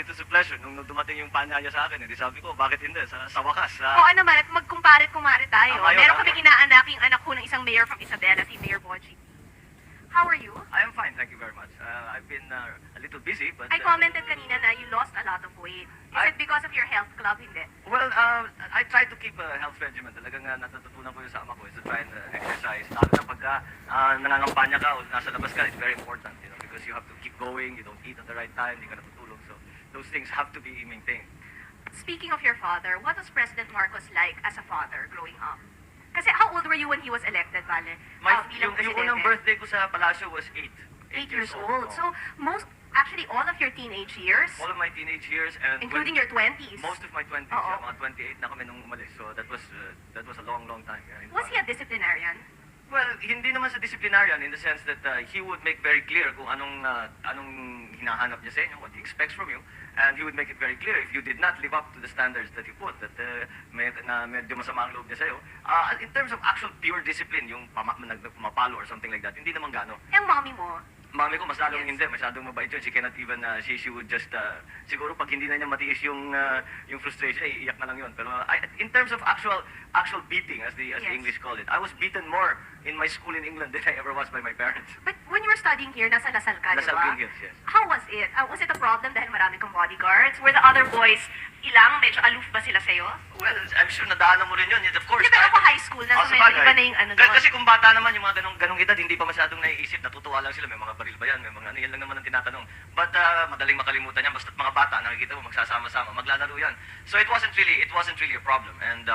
it was a pleasure. Nung dumating yung panya niya sa akin, hindi sabi ko, bakit hindi? Sa wakas. Oo naman, at magkumpare-kumare tayo. Tama yun, Meron tama. kami inaanak yung anak ko ng isang mayor from Isabela, si Mayor Boji. How are you? I am fine, thank you very much. I've been a little busy, but... I commented kanina na you lost a lot of weight. Is it because of your health club? Hindi. Well, I try to keep a health regimen. Talagang natutunan ko yun sa ama ko is to try and exercise. Lalo na pagka nangangampanya ka o nasa labas ka, it's very important, you know, because you have to keep going, you don't eat at the right time, hindi ka natutulog. So those things have to be maintained. Speaking of your father, what was President Marcos like as a father growing up? Kasi how old were you when he was elected, Vale? Yung unang birthday ko sa palasyo was 8. 8 years old. So actually all of your teenage years, All of my teenage years and including your 20s. most of my 20s, Oo. mga 28 na kami nung umalis. So that was a long time. Yeah, Was he a disciplinarian? Well, hindi naman sa disciplinarian in the sense that he would make very clear kung anong hinahanap niya sa inyo, what he expects from you, and he would make it very clear if you did not live up to the standards that he put, that medyo masama ang loob niya sa'yo. In terms of actual pure discipline, yung pumapalo or something like that, hindi naman gano. Yung mommy mo, Mami ko masyadong Yes. hindi, masyadong mabait yun. She cannot even, she would just, siguro pag hindi na niya matiis yung frustration, iiyak na lang yun. Pero in terms of actual beating, as the Yes. English call it, I was beaten more in my school in England than I ever was by my parents. but when you were studying here, nasa Lasal ka, Lasal di ba? Green Hills, yes. How was it? Was it a problem dahil marami kang bodyguards? Were the other boys ilang? Medyo aloof ba sila sa'yo? Well, I'm sure nadaanan mo rin yun. Of course. Hindi, pero ako high school na, so medyo iba na yung ano doon. Kasi kung bata naman, yung mga ganong edad, hindi pa masyadong naiisip, natutuwa lang sila. May mga baril ba yan? May mga ano, yan lang naman ang tinatanong. But madaling makalimutan yan. Basta't mga bata, nakikita mo, magsasama-sama, maglalaro yan. So it wasn't really a problem. And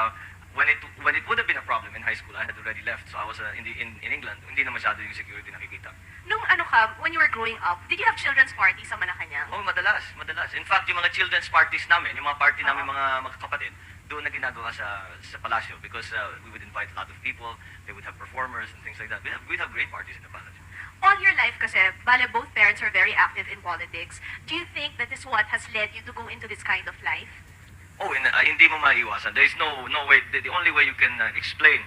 when it would have been a problem in high school, I had already left. So I was in England. Hindi na masyado yung security nakikita. Nung ano ka, when you were growing up, did you have children's parties sa Malacanang? Oh, madalas. In fact, yung mga children's parties namin, yung mga party namin mga kapatid, doon na ginagawa sa palasyo because we would invite a lot of people, they would have performers and things like that. We'd have great parties in the palasyo. All your life kasi, bale, both parents are very active in politics. Do you think that is what has led you to go into this kind of life? Oh, hindi mo maiiwasan. There is no way. The only way you can explain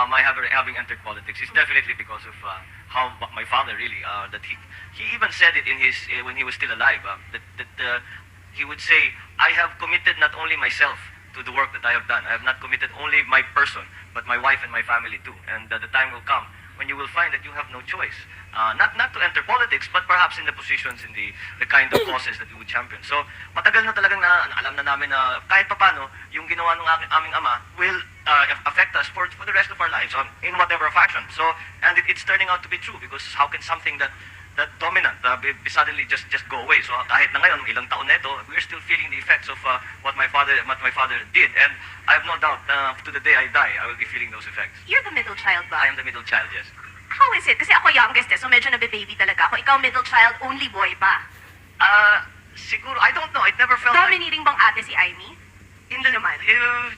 my having entered politics is definitely because of how my father really that he even said it in his when he was still alive that he would say, I have committed not only myself to the work that I have done. I have not committed only my person, but my wife and my family too. And the time will come when you will find that you have no choice. Not to enter politics, but perhaps in the positions, in the kind of causes that you would champion. So, matagal na talagang alam na namin na kahit papano, yung ginawa ng aming ama will affect us for the rest of our lives in whatever fashion. So, and it's turning out to be true because how can something that dominant suddenly just go away? So kahit na ngayon, ilang taon na ito, we're still feeling the effects of what my father did. And I have no doubt to the day I die, I will be feeling those effects. You're the middle child ba? I am the middle child, yes. How is it? Kasi ako youngest so medyo nabe-baby talaga ako. Ikaw middle child, only boy pa. Siguro, I don't know. It never felt like... Dominating bang ate si Aimee? Hindi naman.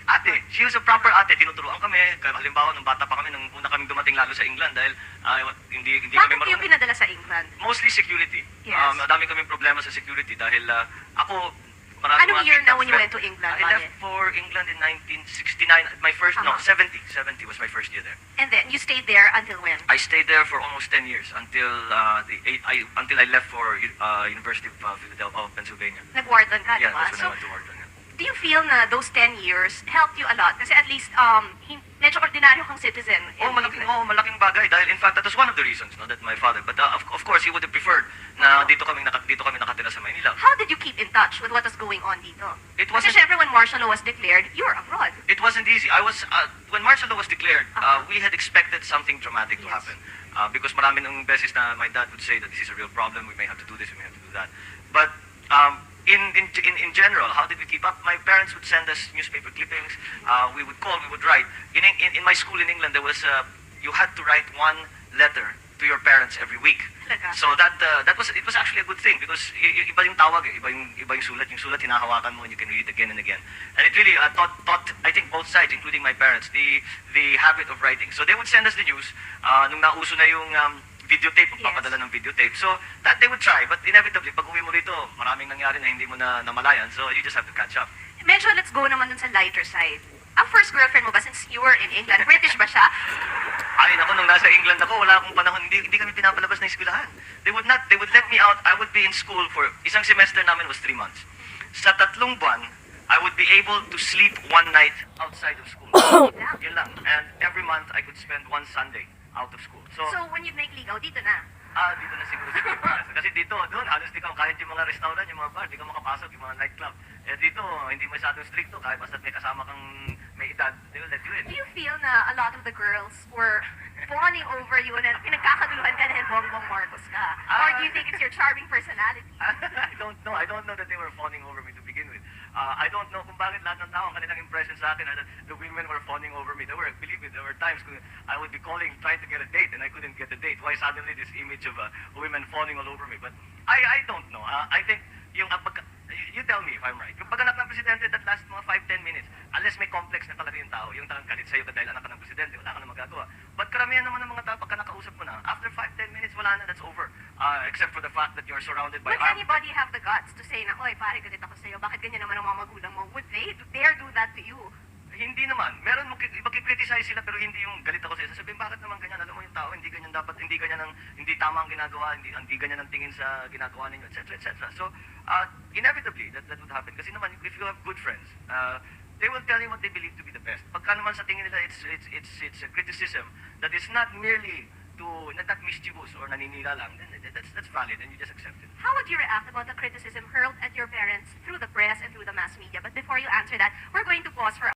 Ate, she was a proper ate. Tinuturuan kami. Halimbawa, nung bata pa kami, nung una kaming dumating lalo sa England dahil hindi kami Bakit marunong. kayo pinadala sa England? Mostly security. Yes. Madami kaming problema sa security dahil ako, marami Anong mga year na kidnapped when you went to England, I left Vale? for England in 1969. My first, no, 70 was my first year there. And then, you stayed there until when? I stayed there for almost 10 years until I left for University of Philadelphia, Pennsylvania. Nag-warden ka, Yeah, diba? that's when So, I went to Wharton. Yeah. do you feel na those 10 years helped you a lot? Kasi at least, medyo ordinaryo kang citizen. in England. Malaking bagay dahil in fact that was one of the reasons that my father, but of course he would have preferred na dito kami nakatira sa Maynila. How did you keep in touch with what was going on dito? It Kasi wasn't syempre when martial law was declared, you were abroad. It wasn't easy. I was when martial law was declared, we had expected something dramatic to Yes. happen. Because marami ng beses na my dad would say that this is a real problem, we may have to do this, we may have to do that. But in general, how did we keep up? My parents would send us newspaper clippings. We would call, we would write. In my school in England, there was you had to write one letter to your parents every week. Talaga? So it was actually a good thing because iba yung tawag, iba yung sulat. Yung sulat hinahawakan mo and you can read it again and again. And it really taught I think both sides, including my parents, the habit of writing. So they would send us the news nung nauso na yung videotape, magpapadala ng videotape. So, that they would try, but inevitably, pag uwi mo rito, maraming nangyari na hindi mo na namalayan, so you just have to catch up. Medyo let's go naman dun sa lighter side. Ang first girlfriend mo ba, since you were in England, British ba siya? Ay, naku, nung nasa England ako, wala akong panahon, hindi kami pinapalabas ng eskwelahan. They would let me out, I would be in school for, isang semester namin was 3 months. sa 3 buwan, I would be able to sleep one night outside of school. Yun lang. And every month, I could spend one Sunday out of school. So when you make ligaw, dito na. dito na siguro sa Pilipinas. Kasi dito, doon, halos di ka, kahit yung mga restaurant, yung mga bar, di ka makapasok, yung mga nightclub. Eh dito, hindi masyadong stricto, kahit basta may kasama kang may edad, they will let you in. Do you feel na a lot of the girls were fawning over you na pinagkakaguluhan ka dahil Bongbong Marcos ka? Or do you think it's your charming personality? I don't know. I don't know that they were fawning over me to begin with. I don't know kung bakit lahat ng tao ang kanilang impression sa akin na the women were fawning over me. Believe me, there were times when I would be calling, trying to get a date, and I couldn't get a date. Why suddenly this image of women fawning all over me? But I don't know. I think yung you tell me if I'm right. Yung pagganap ng presidente, that last mga 5-10 minutes, unless may complex na talaga yung tao, yung talagang galit sa'yo dahil anak ka ng presidente, wala ka na magagawa. But karamihan naman ng mga tao, pagka nakausap mo na, after 5-10 minutes, wala na, that's over. Except for the fact that you're surrounded by Would anybody have the guts to say na, oy, pare, galit ako sa'yo, bakit ganyan naman ang mga magulang mo? Would they dare do that to you? Hindi naman. Meron makikriticize sila pero hindi yung galit ako sa'yo. Sasabihin, bakit naman ganyan? Alam mo yung tao, hindi ganyan dapat, hindi tama ang ginagawa, hindi ganyan ang tingin sa ginagawa ninyo, etc. etc. So, inevitably, that would happen. Kasi naman, if you have good friends, they will tell you what they believe to be the best. Pagka naman sa tingin nila, it's a criticism that is not merely not mischievous or naninira lang, then that's valid and you just accept it. How would you react about the criticism hurled at your parents through the press and through the mass media? But before you answer that, we're going to pause for